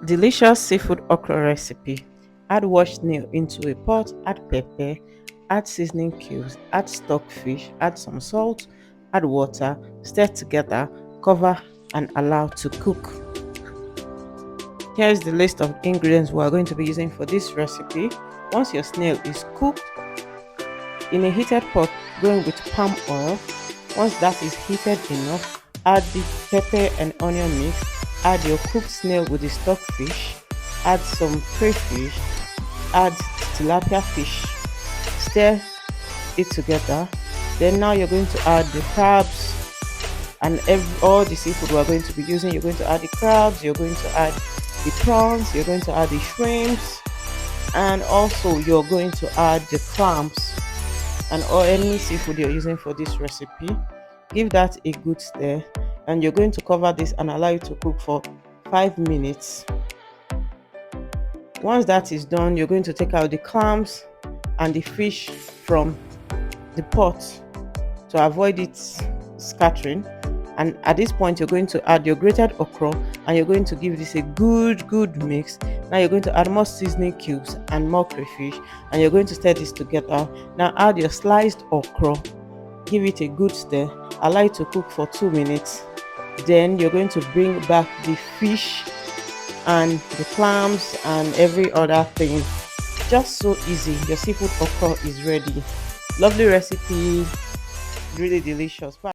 Delicious seafood okra recipe. Add washed snail into a pot, add pepper, add seasoning cubes, add stockfish, add some salt, add water, stir together, cover and allow to cook. Here is the list of ingredients we are going to be using for this recipe. Once your snail is cooked, in a heated pot, going with palm oil. Once that is heated enough, add the pepper and onion mix, add your cooked snail with the stockfish, add some crayfish, add tilapia fish, stir it together. Then now you're going to add the crabs and all the seafood we're going to be using. You're going to add the crabs, you're going to add the prawns, you're going to add the shrimps, and also you're going to add the clams and or any seafood you're using for this recipe. Give that a good stir, and you're going to cover this and allow it to cook for 5 minutes. Once that is done, you're going to take out the clams and the fish from the pot to avoid it scattering. And at this point, you're going to add your grated okra and you're going to give this a good mix. Now you're going to add more seasoning cubes and more crayfish, and you're going to stir this together. Now add your sliced okra, give it a good stir, allow it to cook for 2 minutes. Then you're going to bring back the fish and the clams and every other thing. Just so easy. Your seafood okra is ready. Lovely recipe, really delicious. Bye.